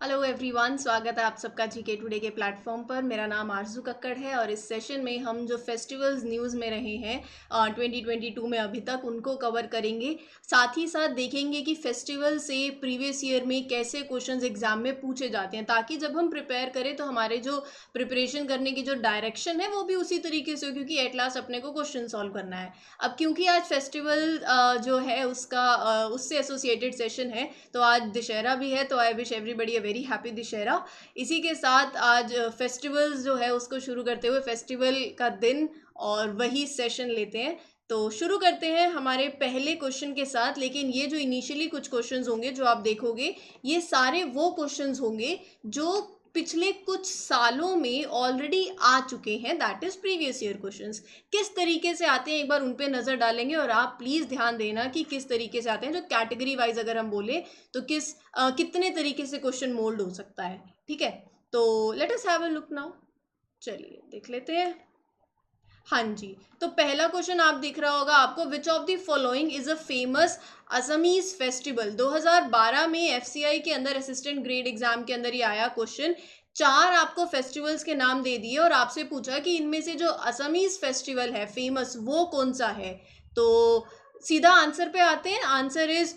Hello everyone, स्वागत है आप सबका जीके टुडे के प्लेटफॉर्म पर। मेरा नाम आरजू कक्कड़ है और इस सेशन में हम जो फेस्टिवल्स न्यूज़ में रहे हैं 2022 में अभी तक उनको कवर करेंगे। साथ ही साथ देखेंगे कि फेस्टिवल से प्रीवियस ईयर में कैसे क्वेश्चंस एग्जाम में पूछे जाते हैं, ताकि जब हम प्रिपेयर करें तो हमारे जो प्रिपरेशन करने की जो डायरेक्शन है वो भी उसी तरीके से हो, क्योंकि एट लास्ट अपने को क्वेश्चन सॉल्व करना है। अब क्योंकि आज फेस्टिवल जो है उसका उससे एसोसिएटेड सेशन है, तो आज दशहरा भी है, तो I wish everybody a very happy Dussehra. इसी के साथ आज फेस्टिवल्स जो है उसको शुरू करते हुए फेस्टिवल का दिन और वही सेशन लेते हैं। तो शुरू करते हैं हमारे पहले क्वेश्चन के साथ। लेकिन ये जो इनिशियली कुछ क्वेश्चंस होंगे जो आप देखोगे, ये सारे वो क्वेश्चंस होंगे जो पिछले कुछ सालों में ऑलरेडी आ चुके हैं, that is previous year questions. किस तरीके से आते हैं एक बार उन पे नज़र डालेंगे, और आप प्लीज़ ध्यान देना कि किस तरीके से आते हैं। जो कैटेगरी वाइज अगर हम बोले तो कितने तरीके से क्वेश्चन मोल्ड हो सकता है, ठीक है। तो let us have a look now. चलिए देख लेते हैं। हाँ जी, तो पहला क्वेश्चन आप दिख रहा होगा आपको, which of the following is a famous Assamese festival. 2012 में एफसीआई के अंदर असिस्टेंट ग्रेड एग्जाम के अंदर ये आया क्वेश्चन। चार आपको फेस्टिवल्स के नाम दे दिए और आपसे पूछा कि इनमें से जो असमीज फेस्टिवल है फेमस वो कौन सा है। तो सीधा आंसर पे आते हैं। Answer is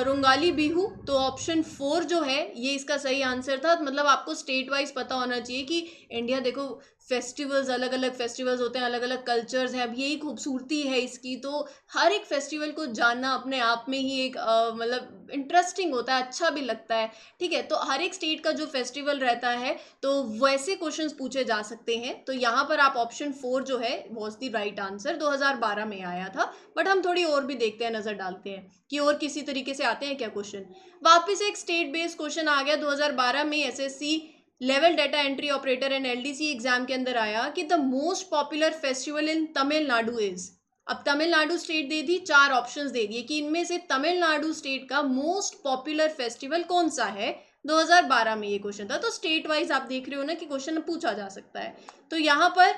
Rongali Bihu. तो ऑप्शन 4 जो है ये इसका सही आंसर था। मतलब आपको स्टेट वाइज पता होना चाहिए कि इंडिया, देखो फेस्टिवल्स, अलग अलग फेस्टिवल्स होते हैं, अलग अलग कल्चर्स हैं। अब यही खूबसूरती है इसकी। तो हर एक फेस्टिवल को जानना अपने आप में ही एक मतलब इंटरेस्टिंग होता है, अच्छा भी लगता है, ठीक है। तो हर एक स्टेट का जो फेस्टिवल रहता है तो वैसे क्वेश्चंस पूछे जा सकते हैं। तो यहाँ पर आप ऑप्शन 4 जो है वॉज द राइट आंसर, 2012 में आया था। बट हम थोड़ी और भी देखते हैं, नजर डालते हैं कि और किसी तरीके से आते हैं क्या क्वेश्चन। वापस एक स्टेट बेस्ड क्वेश्चन आ गया। 2012 में SSC level data entry operator and LDC exam के अंदर आया कि the most popular festival in Tamil Nadu is. अब तमिलनाडु स्टेट दे दी, चार ऑप्शंस दे दिए कि इनमें से तमिलनाडु स्टेट का मोस्ट पॉपुलर फेस्टिवल कौन सा है। 2012 में ये क्वेश्चन था। तो स्टेट वाइज आप देख रहे हो ना कि क्वेश्चन पूछा जा सकता है। तो यहाँ पर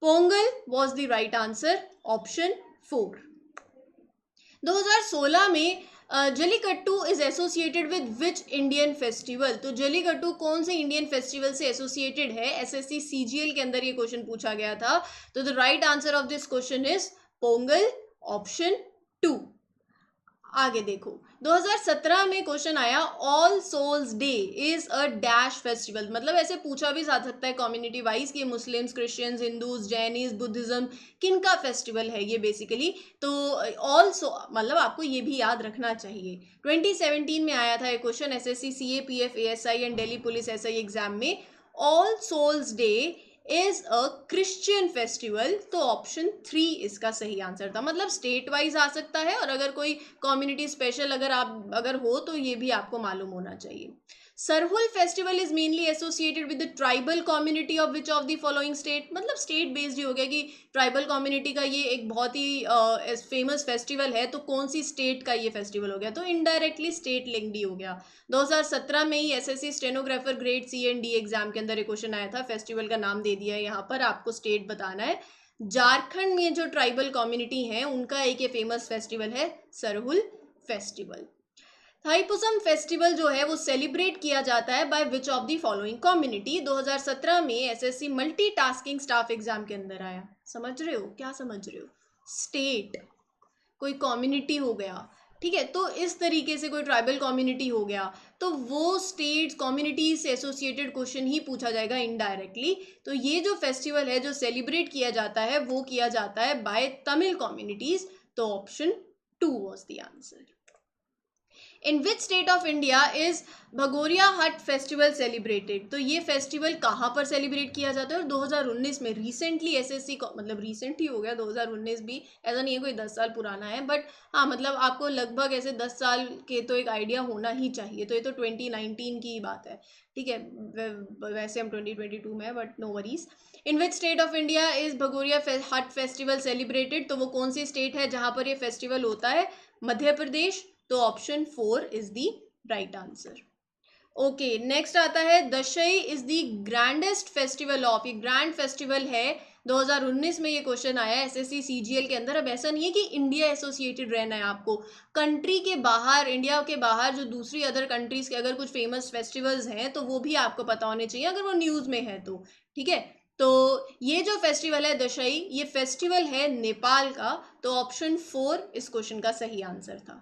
Pongal was the right answer, option 4। 2016 में Jallikattu is associated with which Indian festival. तो जलीकट्टू कौन से इंडियन फेस्टिवल से एसोसिएटेड है। एसएससी सीजीएल के अंदर ये क्वेश्चन पूछा गया था। तो the right answer of this question is Pongal, option 2। आगे देखो, 2017 में क्वेश्चन आया, all souls day is a dash festival. मतलब ऐसे पूछा भी जा सकता है कम्युनिटी वाइज कि Muslims, Christians, Hindus, Jains, Buddhism किन का फेस्टिवल है ये बेसिकली। तो ऑल्सो मतलब आपको ये भी याद रखना चाहिए। 2017 में आया था ये question SSC CAPF ASI and Delhi police SI exam में। All souls day is a Christian festival. तो ऑप्शन 3 इसका सही आंसर था। मतलब स्टेट वाइज आ सकता है, और अगर कोई कम्युनिटी स्पेशल अगर हो तो ये भी आपको मालूम होना चाहिए। Sarhul festival is mainly associated with the tribal community of which of the following state. मतलब स्टेट बेस्ड ही हो गया कि ट्राइबल कम्युनिटी का ये एक बहुत ही फेमस फेस्टिवल है, तो कौन सी स्टेट का ये फेस्टिवल हो गया। तो इनडायरेक्टली स्टेट लिंक्ड ही हो गया। 2017 में ही SSC stenographer grade C and D exam के अंदर एक क्वेश्चन आया था। फेस्टिवल का नाम दे दिया है, यहाँ पर आपको स्टेट बताना है। झारखंड में जो ट्राइबल कम्युनिटी है उनका एक ये फेमस फेस्टिवल है सरहुल फेस्टिवल। थाईपुसम फेस्टिवल जो है वो सेलिब्रेट किया जाता है by which of the following community. 2017 में एसएससी मल्टीटास्किंग स्टाफ एग्जाम के अंदर आया। समझ रहे हो, क्या समझ रहे हो। स्टेट, कोई कम्युनिटी हो गया, ठीक है। तो इस तरीके से कोई ट्राइबल कम्युनिटी हो गया, तो वो स्टेट कम्युनिटी से एसोसिएटेड क्वेश्चन ही पूछा जाएगा इनडायरेक्टली। तो ये जो फेस्टिवल है जो सेलिब्रेट किया जाता है वो किया जाता है बाय तमिल कम्युनिटीज। तो option 2 was the answer. In which state of India is Bhagoria Haat festival celebrated. तो ये फेस्टिवल कहाँ पर सेलिब्रेट किया जाता है। और 2019 में रिसेंटली एसएससी को, मतलब रिसेंट ही हो गया 2019 भी, ऐसा नहीं है कोई 10 साल पुराना है, बट हाँ मतलब आपको लगभग ऐसे 10 साल के तो एक आइडिया होना ही चाहिए। तो ये तो 2019 की बात है, ठीक है। वैसे हम 2022 में है, but no worries. In which state of India is Bhagoria Haat festival celebrated. तो वो कौन सी स्टेट है जहाँ पर ये फेस्टिवल होता है। मध्य प्रदेश। तो option 4 is the right answer. Okay, next आता है, Dashain is the grandest festival of. ये ग्रैंड फेस्टिवल है 2019 में ये क्वेश्चन आया एसएससी सीजीएल के अंदर। अब ऐसा नहीं है कि इंडिया एसोसिएटेड रहना है आपको, कंट्री के बाहर, इंडिया के बाहर जो दूसरी अदर कंट्रीज के अगर कुछ फेमस फेस्टिवल्स हैं तो वो भी आपको पता होने चाहिए अगर वो न्यूज़ में है तो, ठीक है। तो ये जो फेस्टिवल है दशई, ये फेस्टिवल है नेपाल का, तो ऑप्शन 4 इस क्वेश्चन का सही आंसर था।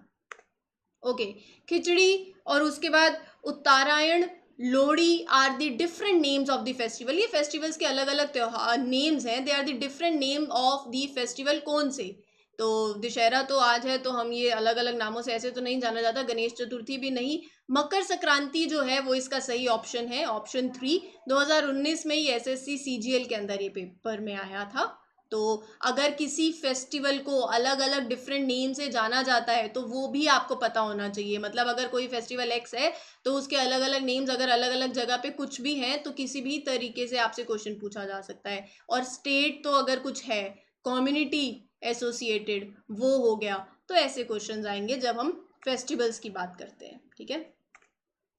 ओके, खिचड़ी और उसके बाद Uttarayan, Lohri are the different names of the festival. ये फेस्टिवल्स के अलग अलग त्योहार नेम्स हैं, they are the different name of the festival. कौन से? तो दशहरा तो आज है तो हम ये अलग अलग नामों से ऐसे तो नहीं जाना जाता, गणेश चतुर्थी भी नहीं, मकर संक्रांति जो है वो इसका सही ऑप्शन है, ऑप्शन 3। 2019 में ये एसएससी सीजीएल के अंदर ये पेपर में आया था। तो अगर किसी फेस्टिवल को अलग अलग डिफरेंट नेम से जाना जाता है तो वो भी आपको पता होना चाहिए। मतलब अगर कोई फेस्टिवल एक्स है तो उसके अलग अलग नेम्स अगर अलग अलग जगह पे कुछ भी हैं तो किसी भी तरीके से आपसे क्वेश्चन पूछा जा सकता है। और स्टेट तो अगर कुछ है, कम्युनिटी एसोसिएटेड वो हो गया, तो ऐसे क्वेश्चन आएंगे जब हम फेस्टिवल्स की बात करते हैं, ठीक है।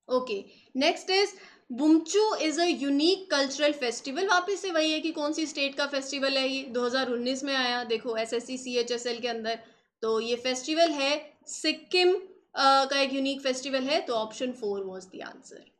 Okay, next is Bumchu is a unique cultural festival. वापस से वही है कि कौन सी स्टेट का फेस्टिवल है ये, 2019 में आया, देखो एसएससी सीएचएसएल के अंदर। तो ये फेस्टिवल है सिक्किम का एक यूनिक फेस्टिवल है, तो ऑप्शन 4 वाज द आंसर।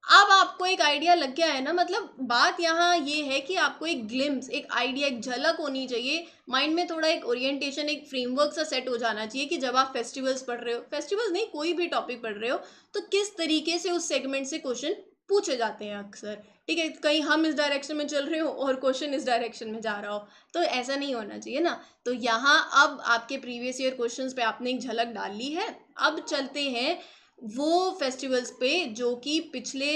अब आपको एक आइडिया लग गया है ना, मतलब बात यहाँ ये है कि आपको एक ग्लिम्स, एक आइडिया, एक झलक होनी चाहिए माइंड में, थोड़ा एक ओरिएंटेशन, एक फ्रेमवर्क सा सेट हो जाना चाहिए कि जब आप फेस्टिवल्स पढ़ रहे हो, फेस्टिवल्स नहीं कोई भी टॉपिक पढ़ रहे हो, तो किस तरीके से उस सेगमेंट से क्वेश्चन पूछे जाते हैं अक्सर, ठीक है। कहीं हम इस डायरेक्शन में चल रहे हो और क्वेश्चन इस डायरेक्शन में जा रहा हो, तो ऐसा नहीं होना चाहिए ना। तो यहाँ अब आपके प्रीवियस ईयर क्वेश्चंस पे आपने एक झलक डाल ली है। अब चलते हैं वो फेस्टिवल्स पे जो कि पिछले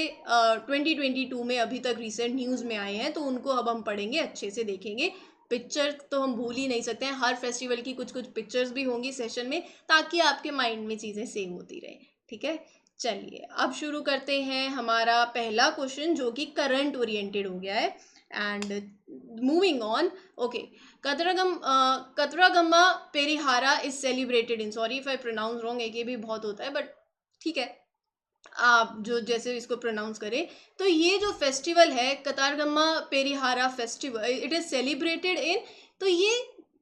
2022 में अभी तक रिसेंट न्यूज़ में आए हैं, तो उनको अब हम पढ़ेंगे, अच्छे से देखेंगे। पिक्चर तो हम भूल ही नहीं सकते हैं, हर फेस्टिवल की कुछ कुछ पिक्चर्स भी होंगी सेशन में, ताकि आपके माइंड में चीज़ें सेव होती रहे, ठीक है। चलिए अब शुरू करते हैं हमारा पहला क्वेश्चन जो कि करंट ओरिएंटेड हो गया है। And moving on, okay, Kataragama Perahera is celebrated in, sorry if I pronounce wrong, एक ये भी बहुत होता है बट ठीक है, आप जो जैसे इसको प्रोनाउंस करें। तो ये जो फेस्टिवल है Kataragama Perahera festival, it is celebrated in, तो ये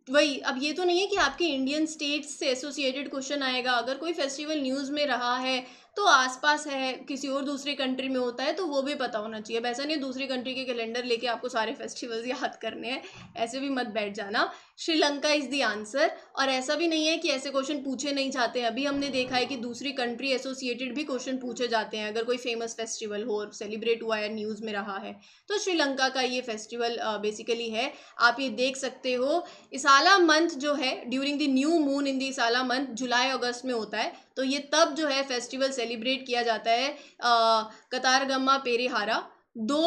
वही, अब ये तो नहीं है कि आपके इंडियन स्टेट्स से एसोसिएटेड क्वेश्चन आएगा। अगर कोई फेस्टिवल न्यूज़ में रहा है तो आसपास है, किसी और दूसरी कंट्री में होता है, तो वो भी पता होना चाहिए। वैसा नहीं दूसरी कंट्री के कैलेंडर लेके आपको सारे फेस्टिवल्स याद करने हैं, ऐसे भी मत बैठ जाना। Sri Lanka is the answer. और ऐसा भी नहीं है कि ऐसे क्वेश्चन पूछे नहीं जाते हैं, अभी हमने देखा है कि दूसरी कंट्री एसोसिएटेड भी क्वेश्चन पूछे जाते हैं अगर कोई फेमस फेस्टिवल हो और सेलिब्रेट हुआ है, न्यूज़ में रहा है। तो श्रीलंका का ये फेस्टिवल बेसिकली है, आप ये देख सकते हो। इसाला मंथ जो है, during the new moon in the Esala month, जुलाई अगस्त में होता है, तो ये तब जो है फेस्टिवल सेलिब्रेट किया जाता है। कतारगम्मा पेरिहारा 2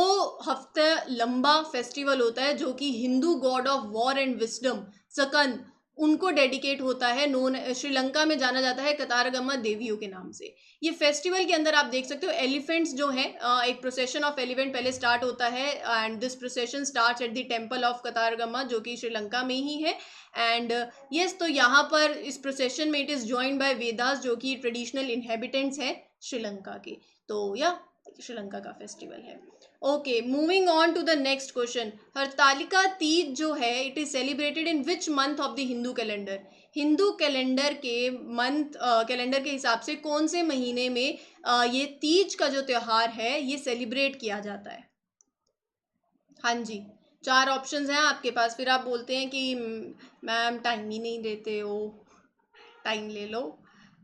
हफ्ते लंबा फेस्टिवल होता है जो कि Hindu god of war and wisdom Skanda उनको डेडिकेट होता है। नोन श्रीलंका में जाना जाता है कतारगम्मा देवियों के नाम से। ये फेस्टिवल के अंदर आप देख सकते हो एलिफेंट्स जो है, एक प्रोसेशन ऑफ एलिफेंट पहले स्टार्ट होता है and this procession starts at the temple of Kataragama जो कि श्रीलंका में ही है। एंड यस, तो यहाँ पर इस प्रोसेशन में it is joined by Vedas जो कि ट्रेडिशनल इनहेबिटेंट्स हैं श्रीलंका के। तो या श्रीलंका का फेस्टिवल है। Okay, moving on to the next question. Hartalika Teej जो है it is celebrated in which month of the Hindu calendar. Hindu calendar के मंथ, कैलेंडर के हिसाब से कौन से महीने में ये तीज का जो त्यौहार है ये सेलिब्रेट किया जाता है। हाँ जी, 4 ऑप्शंस हैं आपके पास, फिर आप बोलते हैं कि मैम टाइम ही नहीं देते हो। टाइम ले लो,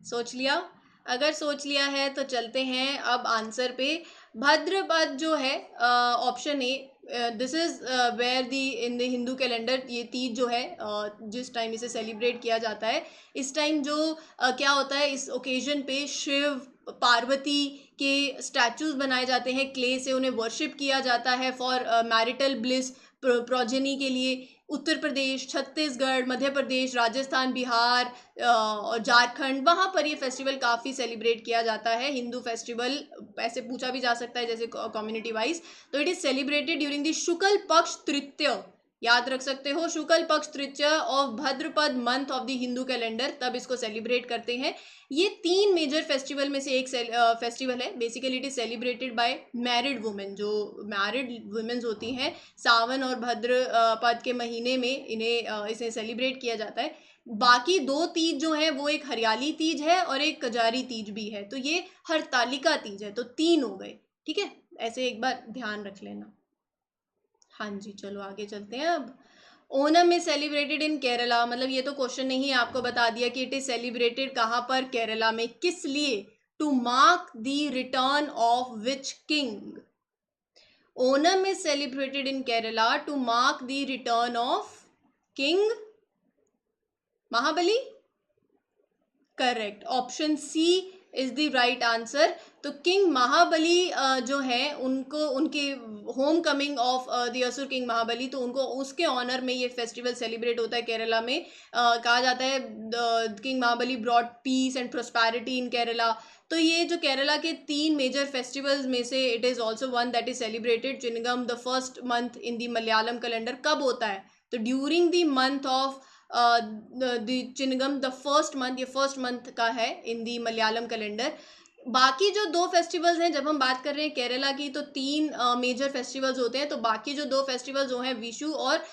सोच लिया? अगर सोच लिया है तो चलते हैं अब आंसर पे। भद्रपद जो है option A, this is where the in the Hindu calendar ये तीज जो है जिस टाइम इसे सेलिब्रेट किया जाता है, इस टाइम जो क्या होता है, इस ओकेजन पे शिव पार्वती के स्टैचूज बनाए जाते हैं क्ले से, उन्हें वर्शिप किया जाता है फॉर मैरिटल ब्लिस, प्रोजेनी के लिए। उत्तर प्रदेश, छत्तीसगढ़, मध्य प्रदेश, राजस्थान, बिहार और झारखंड, वहाँ पर ये फेस्टिवल काफ़ी सेलिब्रेट किया जाता है। हिंदू फेस्टिवल ऐसे पूछा भी जा सकता है जैसे कम्युनिटी वाइज। तो it is celebrated during the Shukla Paksha Tritiya, याद रख सकते हो, Shukla Paksha Tritiya of Bhadrapada month of the Hindu calendar, तब इसको सेलिब्रेट करते हैं। ये 3 मेजर फेस्टिवल में से एक फेस्टिवल है। Basically it is celebrated by married women, जो मैरिड वुमेन्स होती हैं, सावन और भद्र पद के महीने में इसे सेलिब्रेट किया जाता है। बाकी 2 तीज जो है वो एक हरियाली तीज है और एक कजारी तीज भी है, तो ये हरतालिका तीज है, तो 3 हो गए। ठीक है, ऐसे एक बार ध्यान रख लेना। हाँ जी, चलो आगे चलते हैं। अब Onam is celebrated in Kerala, मतलब ये तो क्वेश्चन नहीं है, आपको बता दिया कि इट इज सेलिब्रेटेड कहाँ पर, केरला में। किस लिए? To mark the return of which king? Onam is celebrated in Kerala to mark the return of king Mahabali. Correct, option C is the right answer. तो किंग महाबली जो है, उनको उनके home coming of the asura king Mahabali, तो उनको उसके ऑनर में ये फेस्टिवल सेलिब्रेट होता है केरला में। कहा जाता है king Mahabali brought peace and prosperity in Kerala. तो ये जो केरला के 3 मेजर फेस्टिवल्स में से it is also one that is celebrated Chingam the first month in the Malayalam calendar. कब होता है? तो during the month of Chingam, the first month, ये फर्स्ट मंथ का है इन दी मलयालम कैलेंडर। बाकी जो 2 फेस्टिवल्स हैं, जब हम बात कर रहे हैं केरला की, तो 3 मेजर फेस्टिवल्स होते हैं। तो बाकी जो 2 फेस्टिवल्स जो हैं, विशु और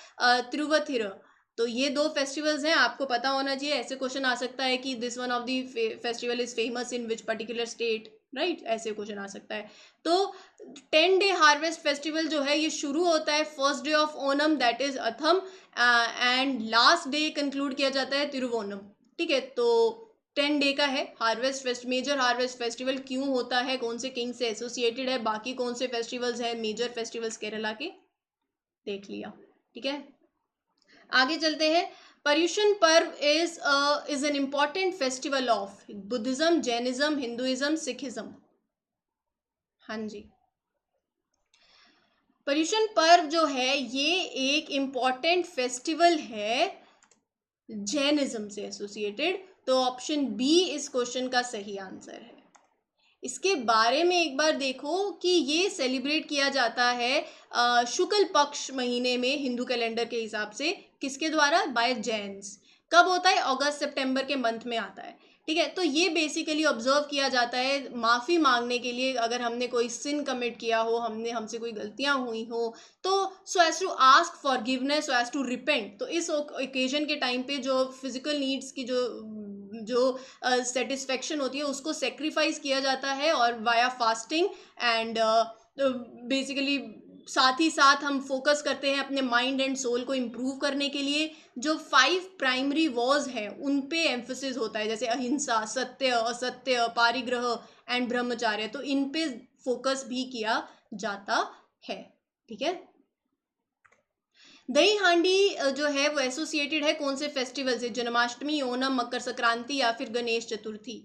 तिरुवथिर, तो ये 2 फेस्टिवल्स हैं, आपको पता होना चाहिए। ऐसे क्वेश्चन आ सकता है कि this one of the festival is famous in which particular state, right, ऐसे क्वेश्चन आ सकता है। तो 10 डे हार्वेस्ट फेस्टिवल जो है, ये शुरू होता है first day of Onam, that is Atham, and last day conclude किया जाता है तिरुवोनम। ठीक है, तो 10 डे का है हार्वेस्ट मेजर हार्वेस्ट फेस्टिवल। क्यों होता है, कौन से किंग से एसोसिएटेड है, बाकी कौन से फेस्टिवल्स हैं मेजर फेस्टिवल्स केरला के, देख लिया। ठीक है, आगे चलते हैं। पर्युषण पर्व is an important festival of Buddhism, Jainism, Hinduism, Sikhism. हाँ जी, पर्युषण पर्व जो है ये एक इम्पॉर्टेंट फेस्टिवल है जैनिज्म से एसोसिएटेड, तो ऑप्शन बी इस क्वेश्चन का सही आंसर है। इसके बारे में एक बार देखो कि ये सेलिब्रेट किया जाता है शुक्ल पक्ष महीने में हिंदू कैलेंडर के हिसाब से। किसके द्वारा? बाय जैन्स। कब होता है? अगस्त सितंबर के मंथ में आता है। ठीक है, तो ये बेसिकली ऑब्जर्व किया जाता है माफ़ी मांगने के लिए, अगर हमने कोई सिन कमिट किया हो, हमसे कोई गलतियां हुई हो, तो so as to ask forgiveness, so as to repent. तो इस ओकेजन के टाइम पे जो फिजिकल नीड्स की जो सेटिस्फेक्शन होती है उसको सेक्रीफाइस किया जाता है, और वाया फास्टिंग एंड बेसिकली साथ ही साथ हम फोकस करते हैं अपने माइंड एंड सोल को इम्प्रूव करने के लिए। जो 5 प्राइमरी वॉज हैं उन पे एम्फोसिस होता है, जैसे अहिंसा, सत्य, असत्य, पारिग्रह एंड ब्रह्मचार्य, तो इन पे फोकस भी किया जाता है। ठीक है, दही हांडी जो है वो एसोसिएटेड है कौन से फेस्टिवल से? जन्माष्टमी, ओणम, मकर संक्रांति या फिर गणेश चतुर्थी?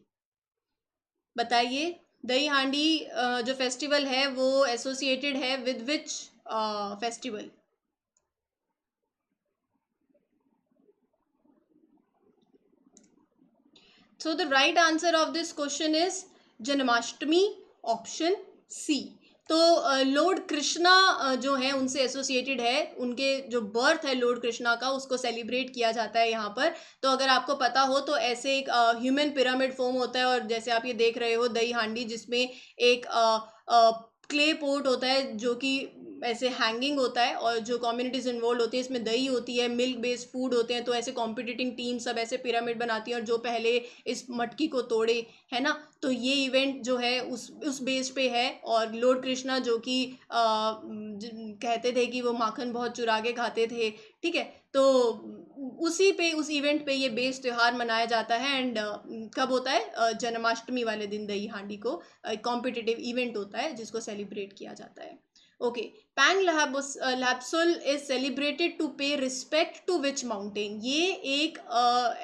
बताइए, दही हांडी जो फेस्टिवल है वो एसोसिएटेड है with which festival? So the right answer of this question is Janmashtami, option C. तो लॉर्ड कृष्णा जो है उनसे एसोसिएटेड है, उनके जो बर्थ है लॉर्ड कृष्णा का, उसको सेलिब्रेट किया जाता है यहाँ पर। तो अगर आपको पता हो तो ऐसे एक ह्यूमन पिरामिड फॉर्म होता है, और जैसे आप ये देख रहे हो दही हांडी, जिसमें एक क्ले पोट होता है जो कि ऐसे हैंगिंग होता है, और जो कम्युनिटीज इन्वॉल्व होती है इसमें दही होती है, मिल्क बेस्ड फूड होते हैं, तो ऐसे कॉम्पिटिटिंग टीम सब ऐसे पिरामिड बनाती हैं, और जो पहले इस मटकी को तोड़े, है ना, तो ये इवेंट जो है उस बेस पे है। और लॉर्ड कृष्णा जो कि कहते थे कि वो माखन बहुत चुरा के खाते थे, ठीक है, तो उस इवेंट पे ये बेस त्योहार मनाया जाता है। एंड कब होता है? जन्माष्टमी वाले दिन दही हांडी को कॉम्पिटिटिव इवेंट होता है जिसको सेलिब्रेट किया जाता है। Okay, Pang Lhabsol is celebrated to pay respect to which mountain? ये एक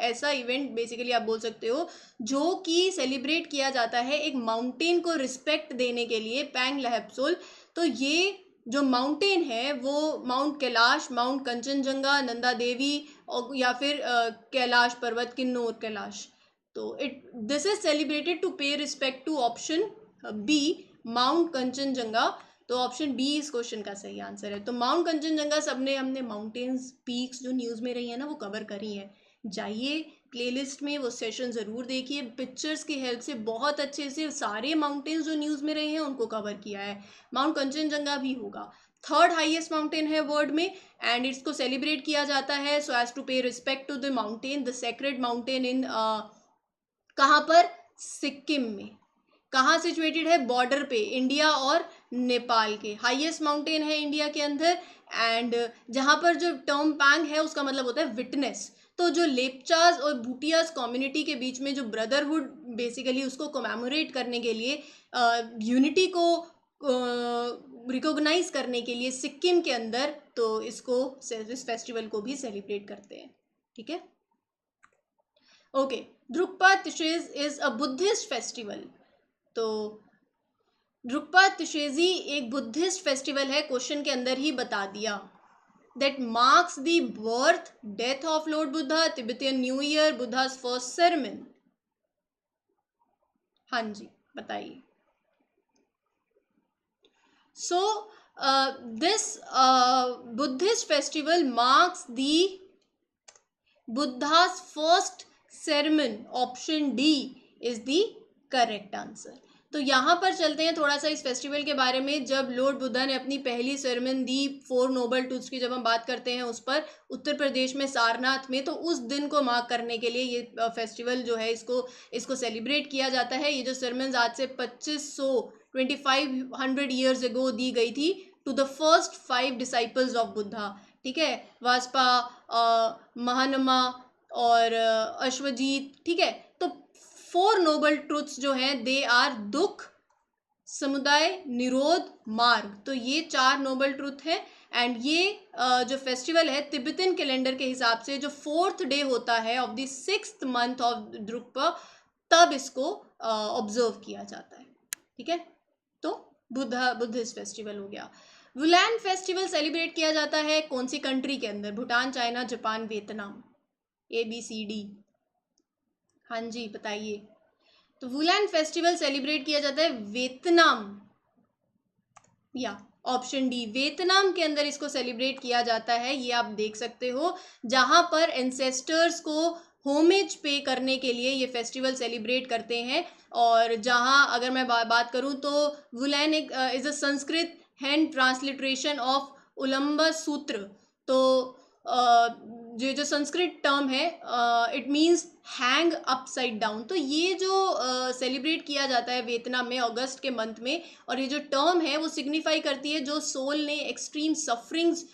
ऐसा इवेंट बेसिकली आप बोल सकते हो जो कि सेलिब्रेट किया जाता है एक माउंटेन को रिस्पेक्ट देने के लिए, पैंग लैप्सुल। तो ये जो माउंटेन है वो माउंट कैलाश, माउंट कंचनजंगा, नंदा देवी, और या फिर कैलाश पर्वत, किन्नौर कैलाश। तो this is celebrated to pay respect to option B, mount Kanchenjunga. तो ऑप्शन बी इस क्वेश्चन का सही आंसर है। तो माउंट कंचनजंगा सबने हमने माउंटेन्स पीक्स जो न्यूज़ में रही है ना वो कवर करी है। जाइए प्लेलिस्ट में वो सेशन ज़रूर देखिए, पिक्चर्स की हेल्प से बहुत अच्छे से सारे माउंटेन्स जो न्यूज़ में रहे हैं उनको कवर किया है। माउंट कंचनजंगा भी होगा, थर्ड हाईएस्ट माउंटेन है वर्ल्ड में, एंड इसको सेलिब्रेट किया जाता है so as to pay respect to the mountain, the sacred mountain in कहाँ पर, सिक्किम में। कहाँ सिचुएटेड है, बॉर्डर पे इंडिया और नेपाल के, हाईएस्ट माउंटेन है इंडिया के अंदर। एंड जहाँ पर जो टर्म पैंग है उसका मतलब होता है विटनेस। तो जो लेपचास और भूटियास कम्युनिटी के बीच में जो ब्रदरहुड बेसिकली उसको कोमेमोरेट करने के लिए, यूनिटी को रिकॉग्नाइज करने के लिए सिक्किम के अंदर तो इसको इस फेस्टिवल को भी सेलिब्रेट करते हैं। ठीक है, okay. Drukpa Tsheshi is a Buddhist festival. तो द्रुक्पा तिशेजी एक बुद्धिस्ट फेस्टिवल है, क्वेश्चन के अंदर ही बता दिया। That marks the birth death of Lord Buddha, Tibetan New Year, Buddha's first sermon। हाँ जी बताइए। So this Buddhist festival marks the बुद्धा's first sermon, option D is the correct answer. तो यहाँ पर चलते हैं थोड़ा सा इस फेस्टिवल के बारे में। जब लॉर्ड बुद्धा ने अपनी पहली सरमन दी 4 नोबल ट्रूथ्स की, जब हम बात करते हैं उस पर, उत्तर प्रदेश में सारनाथ में, तो उस दिन को मार्क करने के लिए ये फेस्टिवल जो है इसको सेलिब्रेट किया जाता है। ये जो सरमन आज से 2500 ईयर्स एगो दी गई थी to the first 5 disciples of Buddha. ठीक है, वास्पा, महानमा और अश्वजीत। ठीक है, तो 4 नोबल ट्रूथ्स जो हैं दे आर दुख, समुदाय, निरोध, मार्ग। तो ये 4 नोबल ट्रूथ है। एंड ये जो फेस्टिवल है तिब्बतन कैलेंडर के हिसाब से जो 4th डे होता है of the 6th month of Drukpa, तब इसको ऑब्जर्व किया जाता है। ठीक है, तो बुद्धिस्ट फेस्टिवल हो गया। वुलैन फेस्टिवल सेलिब्रेट किया जाता है कौन सी कंट्री के अंदर, Bhutan, China, Japan, Vietnam, ABCD। हाँ जी बताइए। तो वुलैन फेस्टिवल सेलिब्रेट किया जाता है वियतनाम, या ऑप्शन डी वियतनाम के अंदर इसको सेलिब्रेट किया जाता है। ये आप देख सकते हो, जहां पर एंसेस्टर्स को होमेज पे करने के लिए ये फेस्टिवल सेलिब्रेट करते हैं। और जहां अगर मैं बात करूं तो वुलैन एक is a Sanskrit and transliteration of Ullamba sutra. तो जो संस्कृत टर्म है it means hang upside down. तो ये जो सेलिब्रेट किया जाता है वियतनाम में अगस्त के मंथ में, और ये जो टर्म है वो सिग्निफाई करती है जो सोल ने एक्सट्रीम सफरिंग्स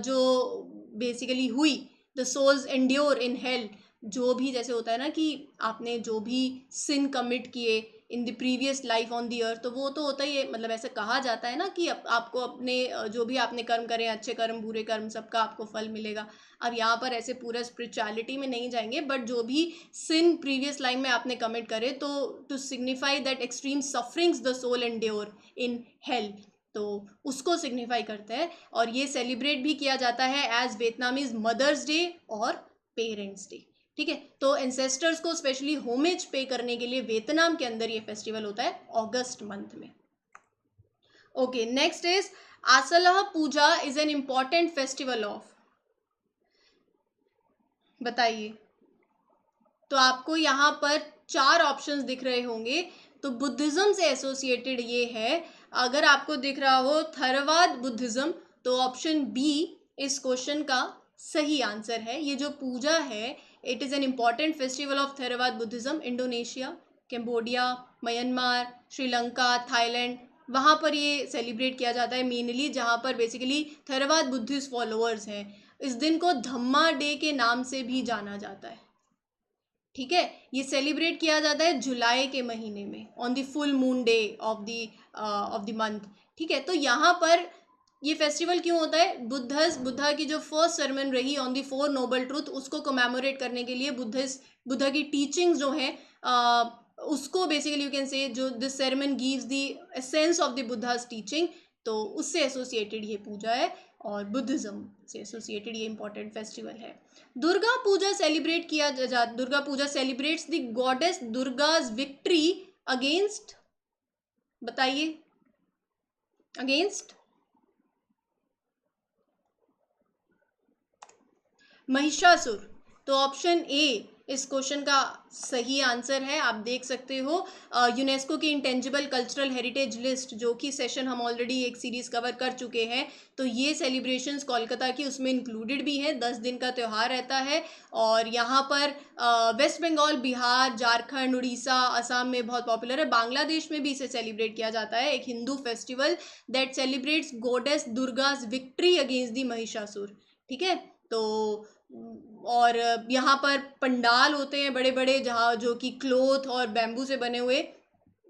जो बेसिकली हुई, the souls endure in hell. जो भी जैसे होता है ना कि आपने जो भी सिन कमिट किए in the previous life on the earth, तो वो तो होता ही है। मतलब ऐसे कहा जाता है ना कि आपको अपने जो भी आपने कर्म करे, अच्छे कर्म बुरे कर्म, सबका आपको फल मिलेगा। अब यहाँ पर ऐसे पूरा स्पिरिचुअलिटी में नहीं जाएंगे, बट जो भी सिन प्रीवियस लाइफ में आपने कमिट करे, तो to signify that extreme sufferings the soul endure in hell, तो उसको सिग्निफाई करता है। और ये सेलिब्रेट भी किया जाता है एज वियतनामीज मदर्स डे और पेरेंट्स डे। ठीक है, तो एंसेस्टर्स को स्पेशली होमेज पे करने के लिए वियतनाम के अंदर ये फेस्टिवल होता है अगस्त मंथ में। Okay, next is Asalha Puja is an important festival of, बताइए। तो आपको यहाँ पर 4 ऑप्शंस दिख रहे होंगे। तो बुद्धिज्म से एसोसिएटेड ये है। अगर आपको दिख रहा हो थेरवाद बुद्धिज्म, तो ऑप्शन बी इस क्वेश्चन का सही आंसर है। ये जो पूजा है it is an important festival of Theravada Buddhism. Indonesia, Cambodia, Myanmar, Sri Lanka, Thailand, वहाँ पर ये सेलिब्रेट किया जाता है मेनली, जहाँ पर बेसिकली थेरवाद बुद्धिस्ट फॉलोअर्स हैं। इस दिन को धम्मा डे के नाम से भी जाना जाता है। ठीक है, ये सेलिब्रेट किया जाता है जुलाई के महीने में on the full moon day of the month. ठीक है, तो यहाँ पर ये फेस्टिवल क्यों होता है, बुद्धा की जो फर्स्ट सरमन रही ऑन द 4 नोबल ट्रूथ, उसको कमेमोरेट करने के लिए बुद्धा की टीचिंग्स जो हैं उसको बेसिकली यू कैन से जो this sermon gives the essence of the Buddha's teaching, तो उससे एसोसिएटेड ये पूजा है और बुद्धिज्म से एसोसिएटेड ये इंपॉर्टेंट फेस्टिवल है। दुर्गा पूजा सेलिब्रेट किया Durga Puja celebrates the goddess Durga's victory against, बताइए। अगेंस्ट महिषासुर। तो ऑप्शन ए इस क्वेश्चन का सही आंसर है। आप देख सकते हो यूनेस्को की इंटेंजिबल कल्चरल हेरिटेज लिस्ट, जो कि सेशन हम ऑलरेडी एक सीरीज कवर कर चुके हैं, तो ये सेलिब्रेशंस कोलकाता की उसमें इंक्लूडेड भी है। 10 दिन का त्यौहार रहता है और यहाँ पर वेस्ट बंगाल, बिहार, झारखंड, उड़ीसा, असम में बहुत पॉपुलर है। बांग्लादेश में भी इसे सेलिब्रेट किया जाता है। एक Hindu festival that celebrates goddess Durga's victory against the Mahishasura. ठीक है, तो और यहाँ पर पंडाल होते हैं बड़े बड़े, जहाँ जो कि क्लोथ और बैम्बू से बने हुए,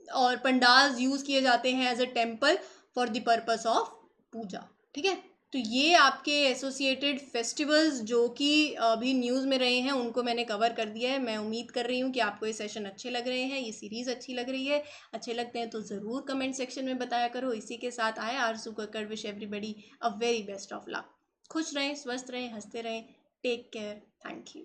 और पंडाल्स यूज़ किए जाते हैं as a temple for the purpose of puja. ठीक है, तो ये आपके एसोसिएटेड फेस्टिवल्स जो कि अभी न्यूज़ में रहे हैं उनको मैंने कवर कर दिया है। मैं उम्मीद कर रही हूँ कि आपको ये सेशन अच्छे लग रहे हैं, ये सीरीज़ अच्छी लग रही है। अच्छे लगते हैं तो ज़रूर कमेंट सेक्शन में बताया करो। इसी के साथ आए Aarzoo Kakkar wish everybody a very best of luck. खुश रहें, स्वस्थ रहें, हंसते रहें। Take care, thank you.